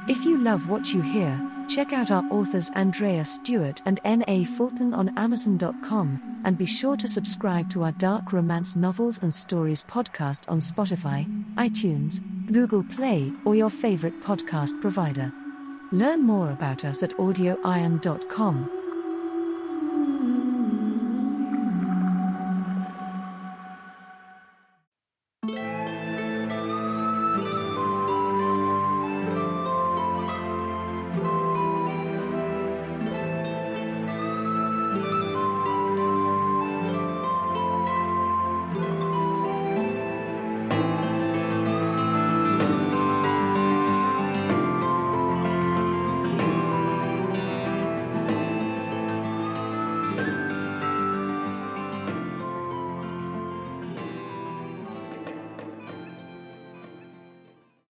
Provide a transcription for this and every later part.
If you love what you hear, check out our authors Andreya Stuart and N.A. Fulton on Amazon.com, and be sure to subscribe to our dark romance novels and stories podcast on Spotify, iTunes, Google Play, or your favorite podcast provider. Learn more about us at audioiron.com.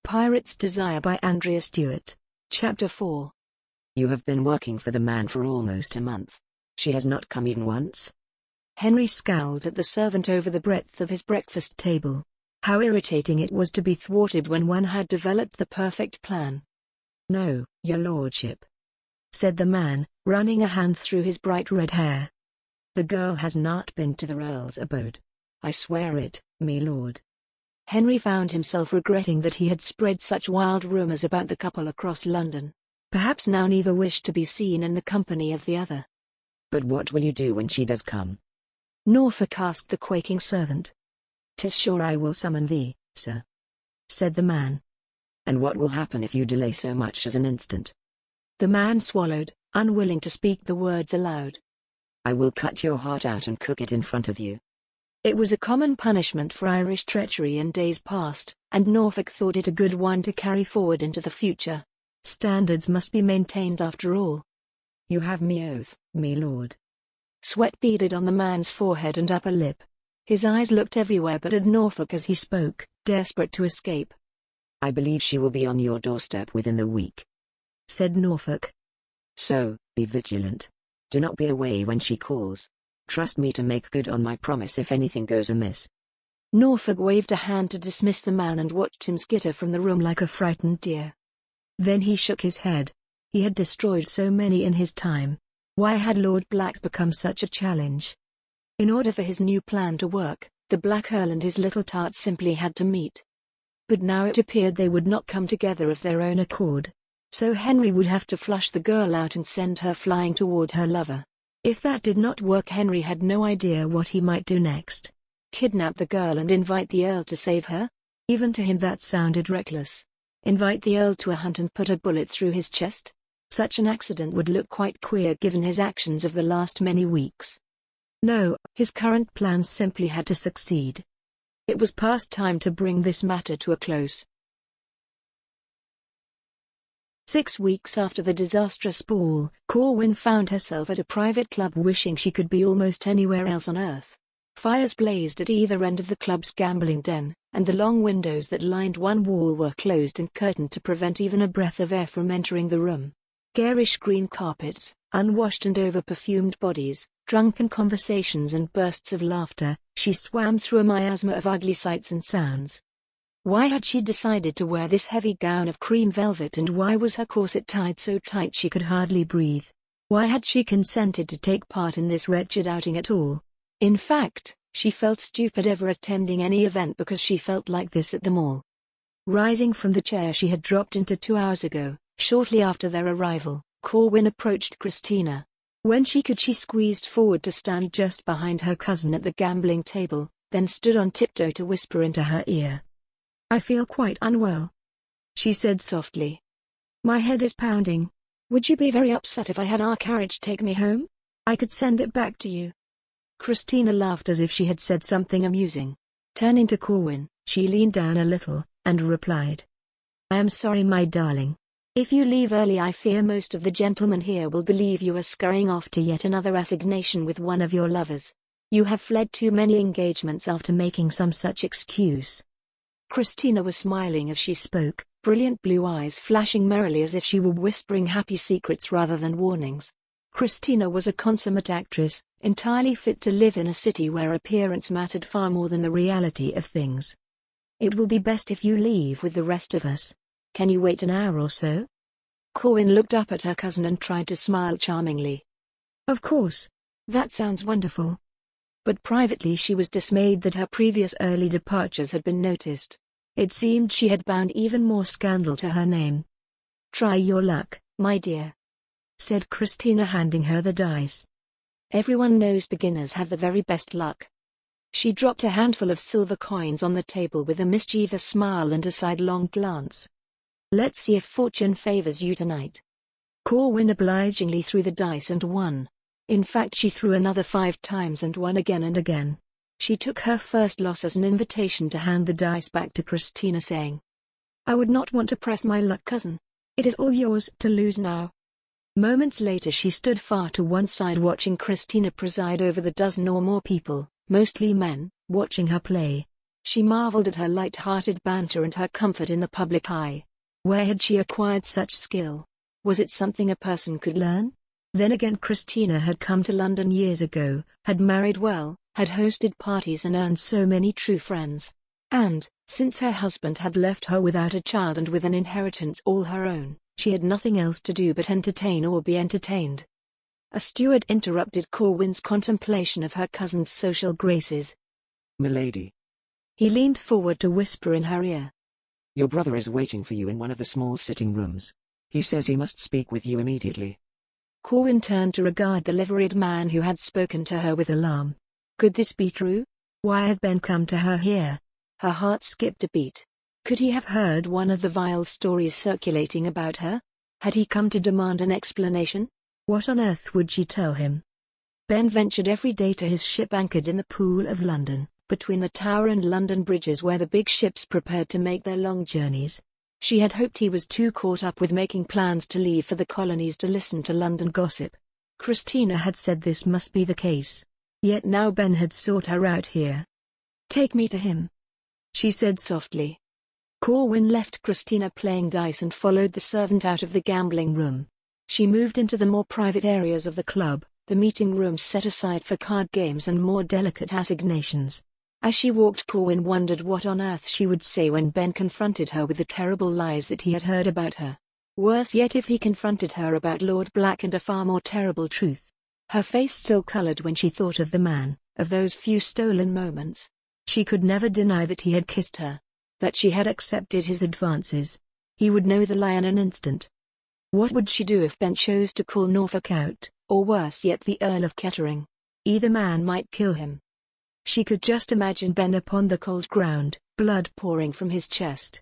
Pirate's Desire by Andreya Stuart. Chapter 4. You have been working for the man for almost a month. She has not come even once? Henry scowled at the servant over the breadth of his breakfast table. How irritating it was to be thwarted when one had developed the perfect plan. No, your lordship, said the man, running a hand through his bright red hair. The girl has not been to the Earl's abode. I swear it, me lord. Henry found himself regretting that he had spread such wild rumors about the couple across London. Perhaps now neither wished to be seen in the company of the other. But what will you do when she does come? Norfolk asked the quaking servant. 'Tis sure I will summon thee, sir, said the man. And what will happen if you delay so much as an instant? The man swallowed, unwilling to speak the words aloud. I will cut your heart out and cook it in front of you. It was a common punishment for Irish treachery in days past, and Norfolk thought it a good one to carry forward into the future. Standards must be maintained after all. You have me oath, me lord. Sweat beaded on the man's forehead and upper lip. His eyes looked everywhere but at Norfolk as he spoke, desperate to escape. I believe she will be on your doorstep within the week, said Norfolk. So, be vigilant. Do not be away when she calls. Trust me to make good on my promise if anything goes amiss. Norfolk waved a hand to dismiss the man and watched him skitter from the room like a frightened deer. Then he shook his head. He had destroyed so many in his time. Why had Lord Black become such a challenge? In order for his new plan to work, the Black Earl and his little tart simply had to meet. But now it appeared they would not come together of their own accord. So Henry would have to flush the girl out and send her flying toward her lover. If that did not work, Henry had no idea what he might do next. Kidnap the girl and invite the Earl to save her? Even to him that sounded reckless. Invite the Earl to a hunt and put a bullet through his chest? Such an accident would look quite queer given his actions of the last many weeks. No, his current plans simply had to succeed. It was past time to bring this matter to a close. 6 weeks after the disastrous ball, Corwyn found herself at a private club wishing she could be almost anywhere else on earth. Fires blazed at either end of the club's gambling den, and the long windows that lined one wall were closed and curtained to prevent even a breath of air from entering the room. Garish green carpets, unwashed and over-perfumed bodies, drunken conversations and bursts of laughter, she swam through a miasma of ugly sights and sounds. Why had she decided to wear this heavy gown of cream velvet, and why was her corset tied so tight she could hardly breathe? Why had she consented to take part in this wretched outing at all? In fact, she felt stupid ever attending any event because she felt like this at them all. Rising from the chair she had dropped into 2 hours ago, shortly after their arrival, Corwyn approached Christina. When she could, she squeezed forward to stand just behind her cousin at the gambling table, then stood on tiptoe to whisper into her ear. I feel quite unwell, she said softly. My head is pounding. Would you be very upset if I had our carriage take me home? I could send it back to you. Christina laughed as if she had said something amusing. Turning to Corwyn, she leaned down a little, and replied. I am sorry, my darling. If you leave early, I fear most of the gentlemen here will believe you are scurrying off to yet another assignation with one of your lovers. You have fled too many engagements after making some such excuse. Christina was smiling as she spoke, brilliant blue eyes flashing merrily as if she were whispering happy secrets rather than warnings. Christina was a consummate actress, entirely fit to live in a city where appearance mattered far more than the reality of things. It will be best if you leave with the rest of us. Can you wait an hour or so? Corwyn looked up at her cousin and tried to smile charmingly. Of course. That sounds wonderful. But privately she was dismayed that her previous early departures had been noticed. It seemed she had bound even more scandal to her name. Try your luck, my dear, said Christina, handing her the dice. Everyone knows beginners have the very best luck. She dropped a handful of silver coins on the table with a mischievous smile and a sidelong glance. Let's see if fortune favors you tonight. Corwyn obligingly threw the dice and won. In fact, she threw another 5 times and won again and again. She took her first loss as an invitation to hand the dice back to Christina, saying, I would not want to press my luck, cousin. It is all yours to lose now. Moments later she stood far to one side watching Christina preside over the dozen or more people, mostly men, watching her play. She marveled at her light-hearted banter and her comfort in the public eye. Where had she acquired such skill? Was it something a person could learn? Then again, Christina had come to London years ago, had married well, had hosted parties and earned so many true friends. And, since her husband had left her without a child and with an inheritance all her own, she had nothing else to do but entertain or be entertained. A steward interrupted Corwyn's contemplation of her cousin's social graces. Milady. He leaned forward to whisper in her ear. Your brother is waiting for you in one of the small sitting rooms. He says he must speak with you immediately. Corwyn turned to regard the liveried man who had spoken to her with alarm. Could this be true? Why had Ben come to her here? Her heart skipped a beat. Could he have heard one of the vile stories circulating about her? Had he come to demand an explanation? What on earth would she tell him? Ben ventured every day to his ship anchored in the Pool of London, between the Tower and London bridges where the big ships prepared to make their long journeys. She had hoped he was too caught up with making plans to leave for the colonies to listen to London gossip. Christina had said this must be the case. Yet now Ben had sought her out here. Take me to him, she said softly. Corwyn left Christina playing dice and followed the servant out of the gambling room. She moved into the more private areas of the club, the meeting rooms set aside for card games and more delicate assignations. As she walked, Corwyn wondered what on earth she would say when Ben confronted her with the terrible lies that he had heard about her. Worse yet, if he confronted her about Lord Black and a far more terrible truth. Her face still colored when she thought of the man, of those few stolen moments. She could never deny that he had kissed her, that she had accepted his advances. He would know the lie in an instant. What would she do if Ben chose to call Norfolk out, or worse yet the Earl of Kettering? Either man might kill him. She could just imagine Ben upon the cold ground, blood pouring from his chest.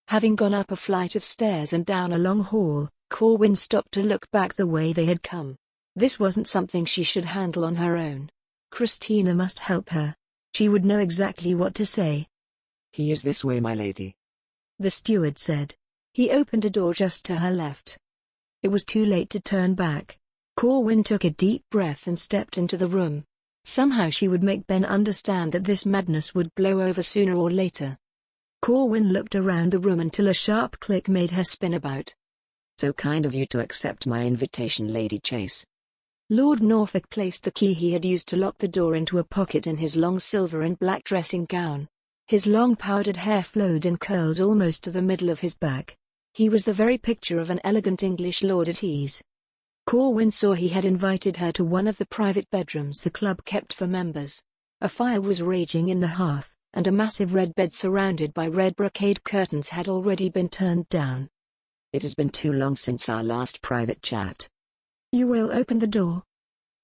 Having gone up a flight of stairs and down a long hall, Corwyn stopped to look back the way they had come. This wasn't something she should handle on her own. Christina must help her. She would know exactly what to say. He is this way, my lady, the steward said. He opened a door just to her left. It was too late to turn back. Corwyn took a deep breath and stepped into the room. Somehow she would make Ben understand that this madness would blow over sooner or later. Corwyn looked around the room until a sharp click made her spin about. So kind of you to accept my invitation, Lady Chase. Lord Norfolk placed the key he had used to lock the door into a pocket in his long silver and black dressing gown. His long powdered hair flowed in curls almost to the middle of his back. He was the very picture of an elegant English lord at ease. Corwyn saw he had invited her to one of the private bedrooms the club kept for members. A fire was raging in the hearth, and a massive red bed surrounded by red brocade curtains had already been turned down. It has been too long since our last private chat. You will open the door?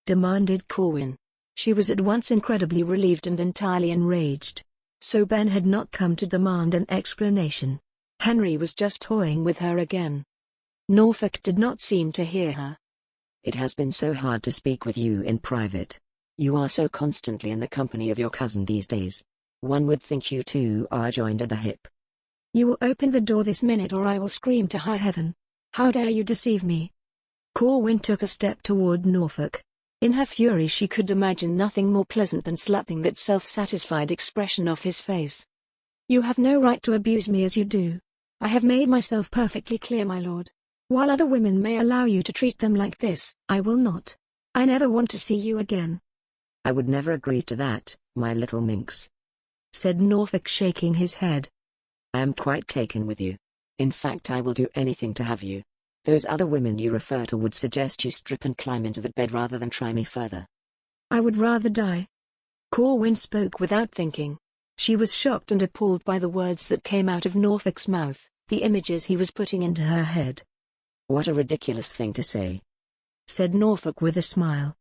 Demanded Corwyn. She was at once incredibly relieved and entirely enraged. So Ben had not come to demand an explanation. Henry was just toying with her again. Norfolk did not seem to hear her. It has been so hard to speak with you in private. You are so constantly in the company of your cousin these days. One would think you two are joined at the hip. You will open the door this minute or I will scream to high heaven. How dare you deceive me? Corwyn took a step toward Norfolk. In her fury she could imagine nothing more pleasant than slapping that self-satisfied expression off his face. You have no right to abuse me as you do. I have made myself perfectly clear, my lord. While other women may allow you to treat them like this, I will not. I never want to see you again. I would never agree to that, my little minx, said Norfolk, shaking his head. I am quite taken with you. In fact, I will do anything to have you. Those other women you refer to would suggest you strip and climb into the bed rather than try me further. I would rather die. Corwyn spoke without thinking. She was shocked and appalled by the words that came out of Norfolk's mouth, the images he was putting into her head. What a ridiculous thing to say, said Norfolk with a smile.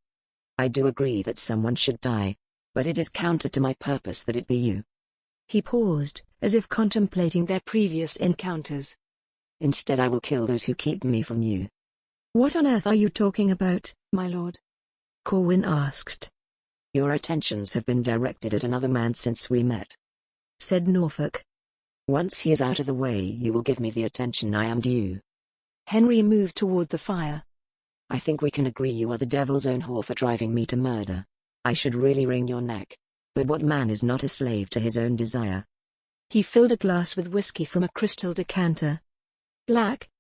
I do agree that someone should die, but it is counter to my purpose that it be you. He paused, as if contemplating their previous encounters. Instead I will kill those who keep me from you. What on earth are you talking about, my lord? Corwyn asked. Your attentions have been directed at another man since we met, said Norfolk. Once he is out of the way you will give me the attention I am due. Henry moved toward the fire. I think we can agree you are the devil's own whore for driving me to murder. I should really wring your neck. But what man is not a slave to his own desire? He filled a glass with whiskey from a crystal decanter. Black?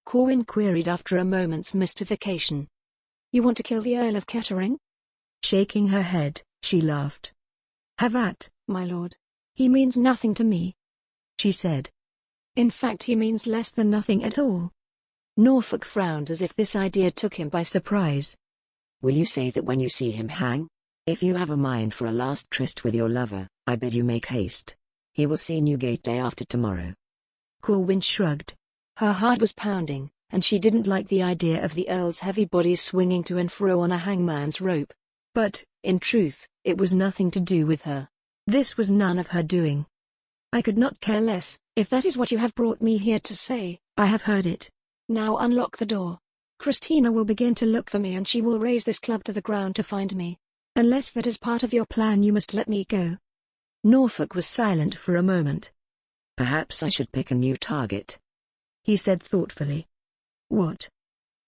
Corwyn queried after a moment's mystification. You want to kill the Earl of Kettering? Shaking her head, she laughed. Have at, my lord. He means nothing to me, she said. In fact, he means less than nothing at all. Norfolk frowned as if this idea took him by surprise. Will you say that when you see him hang? If you have a mind for a last tryst with your lover, I bid you make haste. He will see Newgate day after tomorrow. Corwyn shrugged. Her heart was pounding, and she didn't like the idea of the Earl's heavy body swinging to and fro on a hangman's rope. But, in truth, it was nothing to do with her. This was none of her doing. I could not care less, if that is what you have brought me here to say. I have heard it. Now unlock the door. Christina will begin to look for me and she will raise this club to the ground to find me. Unless that is part of your plan, you must let me go. Norfolk was silent for a moment. Perhaps I should pick a new target, he said thoughtfully. What?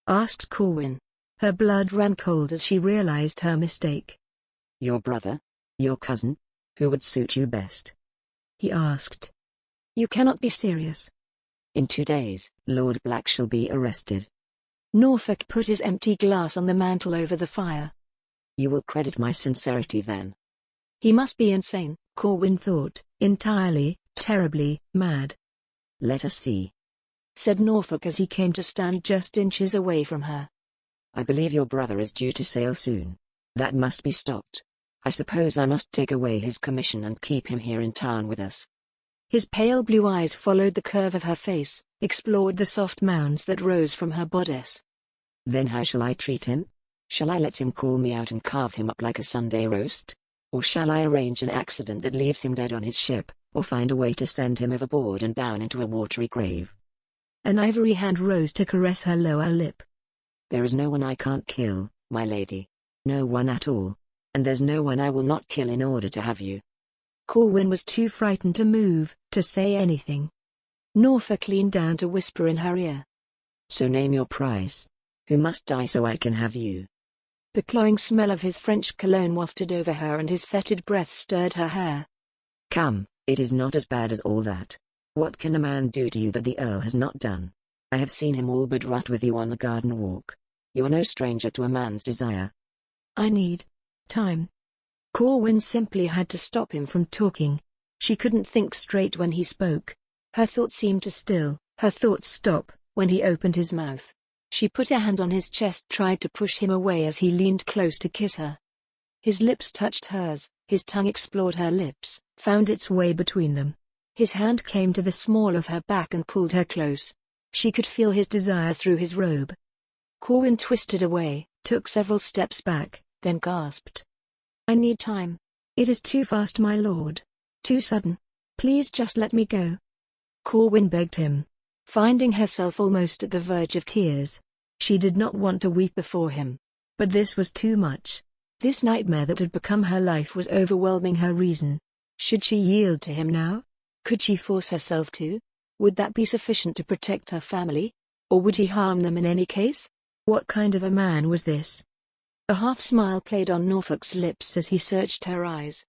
Asked Corwyn. Her blood ran cold as she realized her mistake. Your brother? Your cousin? Who would suit you best? He asked. You cannot be serious. In 2 days, Lord Black shall be arrested. Norfolk put his empty glass on the mantel over the fire. You will credit my sincerity then. He must be insane, Corwyn thought, entirely, terribly, mad. Let us see, said Norfolk as he came to stand just inches away from her. I believe your brother is due to sail soon. That must be stopped. I suppose I must take away his commission and keep him here in town with us. His pale blue eyes followed the curve of her face, explored the soft mounds that rose from her bodice. Then how shall I treat him? Shall I let him call me out and carve him up like a Sunday roast? Or shall I arrange an accident that leaves him dead on his ship, or find a way to send him overboard and down into a watery grave? An ivory hand rose to caress her lower lip. There is no one I can't kill, my lady. No one at all. And there's no one I will not kill in order to have you. Corwyn was too frightened to move, to say anything. Norfolk leaned down to whisper in her ear. So name your price. Who must die so I can have you? The cloying smell of his French cologne wafted over her and his fetid breath stirred her hair. Come, it is not as bad as all that. What can a man do to you that the Earl has not done? I have seen him all but rut with you on the garden walk. You are no stranger to a man's desire. I need time. Corwyn simply had to stop him from talking. She couldn't think straight when he spoke. Her thoughts seemed to still, her thoughts stop, when he opened his mouth. She put a hand on his chest, tried to push him away as he leaned close to kiss her. His lips touched hers, his tongue explored her lips, found its way between them. His hand came to the small of her back and pulled her close. She could feel his desire through his robe. Corwyn twisted away, took several steps back, then gasped. I need time. It is too fast, my lord. Too sudden. Please just let me go. Corwyn begged him, finding herself almost at the verge of tears. She did not want to weep before him. But this was too much. This nightmare that had become her life was overwhelming her reason. Should she yield to him now? Could she force herself to? Would that be sufficient to protect her family? Or would he harm them in any case? What kind of a man was this? A half-smile played on Norfolk's lips as he searched her eyes.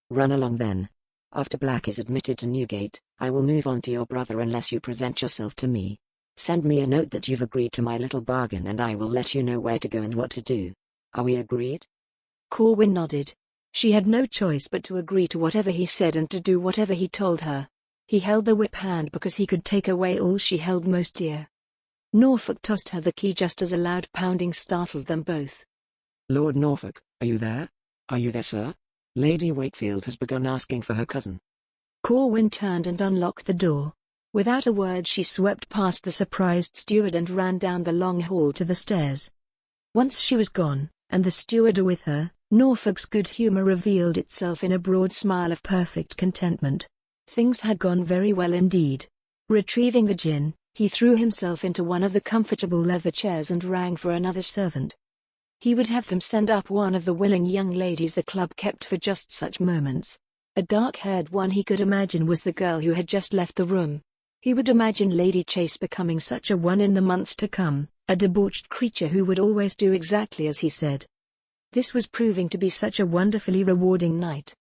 Run along then. After Black is admitted to Newgate, I will move on to your brother unless you present yourself to me. Send me a note that you've agreed to my little bargain and I will let you know where to go and what to do. Are we agreed? Corwyn nodded. She had no choice but to agree to whatever he said and to do whatever he told her. He held the whip hand because he could take away all she held most dear. Norfolk tossed her the key just as a loud pounding startled them both. Lord Norfolk, are you there? Are you there, sir? Lady Wakefield has begun asking for her cousin. Corwyn turned and unlocked the door. Without a word she swept past the surprised steward and ran down the long hall to the stairs. Once she was gone, and the steward with her, Norfolk's good humor revealed itself in a broad smile of perfect contentment. Things had gone very well indeed. Retrieving the gin, he threw himself into one of the comfortable leather chairs and rang for another servant. He would have them send up one of the willing young ladies the club kept for just such moments. A dark-haired one he could imagine was the girl who had just left the room. He would imagine Lady Chase becoming such a one in the months to come, a debauched creature who would always do exactly as he said. This was proving to be such a wonderfully rewarding night.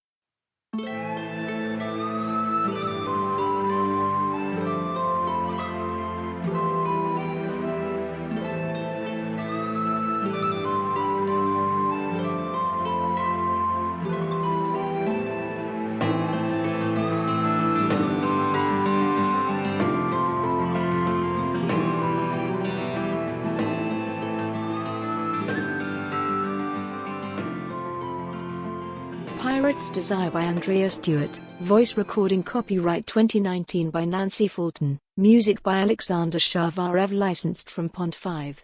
Pirate's Desire by Andreya Stuart, voice recording copyright 2019 by Nancy Fulton, music by Alexander Shavarev licensed from Pond 5.